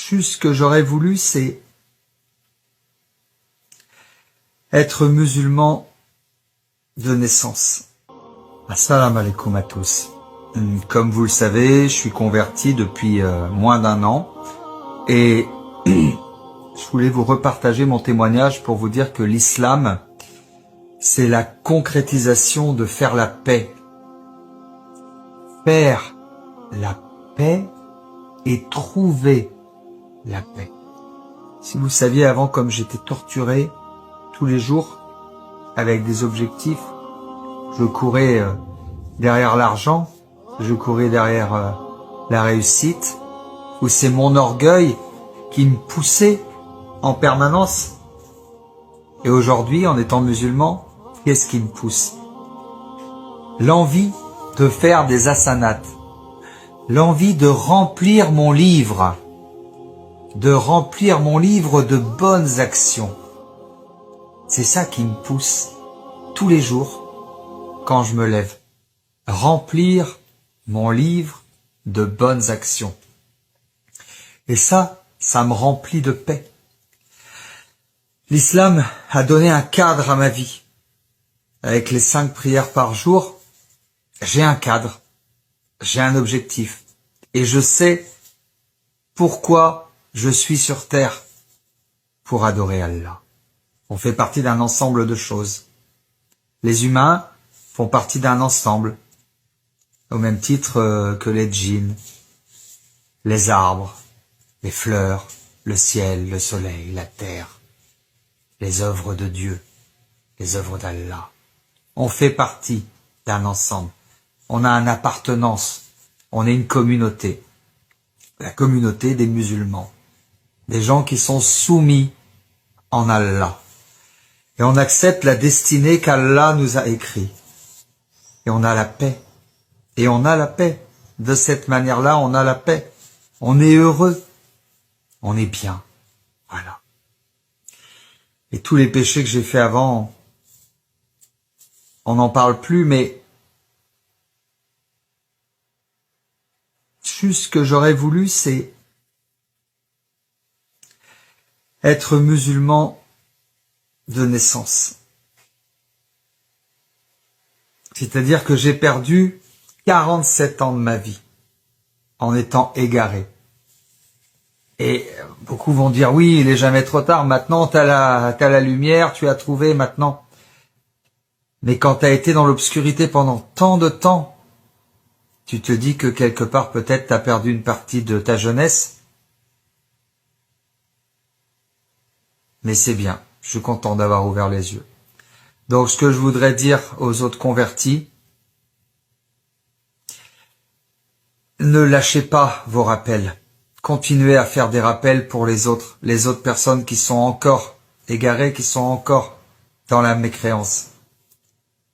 Juste ce que j'aurais voulu, c'est être musulman de naissance. Assalamu alaikum à tous. Comme vous le savez, je suis converti depuis moins d'un an et je voulais vous repartager mon témoignage pour vous dire que l'islam, c'est la concrétisation de faire la paix. Faire la paix et trouver la paix. Si vous saviez avant comme j'étais torturé tous les jours avec des objectifs, je courais derrière l'argent, je courais derrière la réussite, où c'est mon orgueil qui me poussait en permanence. Et aujourd'hui, en étant musulman, qu'est-ce qui me pousse? L'envie de faire des hasanats, l'envie de remplir mon livre de bonnes actions. C'est ça qui me pousse tous les jours quand je me lève. Remplir mon livre de bonnes actions. Et ça me remplit de paix. L'islam a donné un cadre à ma vie. Avec les 5 prières par jour, j'ai un cadre, j'ai un objectif. Et je sais pourquoi je suis sur terre, pour adorer Allah. On fait partie d'un ensemble de choses. Les humains font partie d'un ensemble, au même titre que les djinns, les arbres, les fleurs, le ciel, le soleil, la terre, les œuvres de Dieu, les œuvres d'Allah. On fait partie d'un ensemble. On a une appartenance. On est une communauté. La communauté des musulmans. Des gens qui sont soumis en Allah. Et on accepte la destinée qu'Allah nous a écrite. Et on a la paix. Et on a la paix. De cette manière-là, on a la paix. On est heureux. On est bien. Voilà. Et tous les péchés que j'ai fait avant, on n'en parle plus, mais juste ce que j'aurais voulu, c'est être musulman de naissance. C'est-à-dire que j'ai perdu 47 ans de ma vie en étant égaré. Et beaucoup vont dire, oui, il est jamais trop tard, maintenant t'as la lumière, tu as trouvé maintenant. Mais quand t'as été dans l'obscurité pendant tant de temps, tu te dis que quelque part peut-être t'as perdu une partie de ta jeunesse. Mais c'est bien, je suis content d'avoir ouvert les yeux. Donc ce que je voudrais dire aux autres convertis, ne lâchez pas vos rappels. Continuez à faire des rappels pour les autres personnes qui sont encore égarées, qui sont encore dans la mécréance.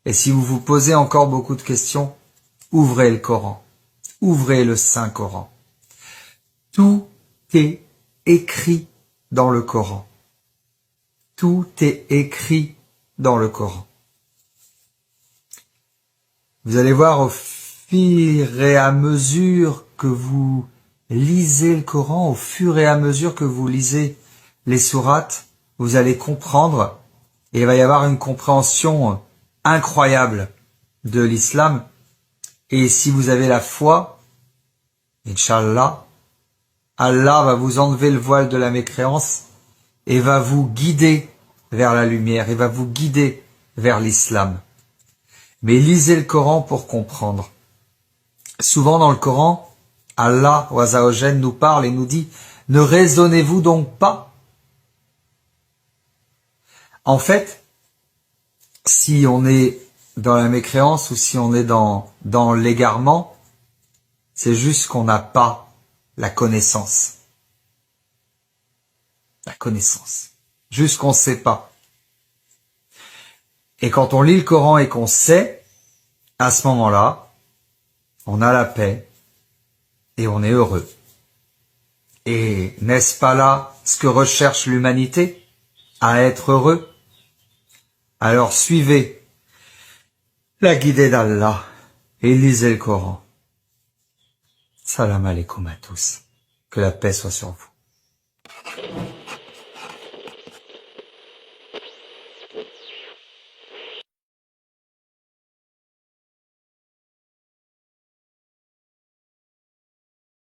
Et si vous vous posez encore beaucoup de questions, ouvrez le Coran, ouvrez le Saint-Coran. Tout est écrit dans le Coran. Tout est écrit dans le Coran. Vous allez voir au fur et à mesure que vous lisez le Coran, au fur et à mesure que vous lisez les sourates, vous allez comprendre et il va y avoir une compréhension incroyable de l'islam. Et si vous avez la foi, Inch'Allah, Allah va vous enlever le voile de la mécréance et va vous guider vers la lumière, et va vous guider vers l'islam. Mais lisez le Coran pour comprendre. Souvent dans le Coran, Allah Azza wa Jalla nous parle et nous dit « Ne raisonnez-vous donc pas ?» En fait, si on est dans la mécréance ou si on est dans l'égarement, c'est juste qu'on n'a pas la connaissance. La connaissance. Juste qu'on ne sait pas. Et quand on lit le Coran et qu'on sait, à ce moment-là, on a la paix et on est heureux. Et n'est-ce pas là ce que recherche l'humanité? À être heureux? Alors suivez la guidée d'Allah et lisez le Coran. Salam alaikum à tous. Que la paix soit sur vous.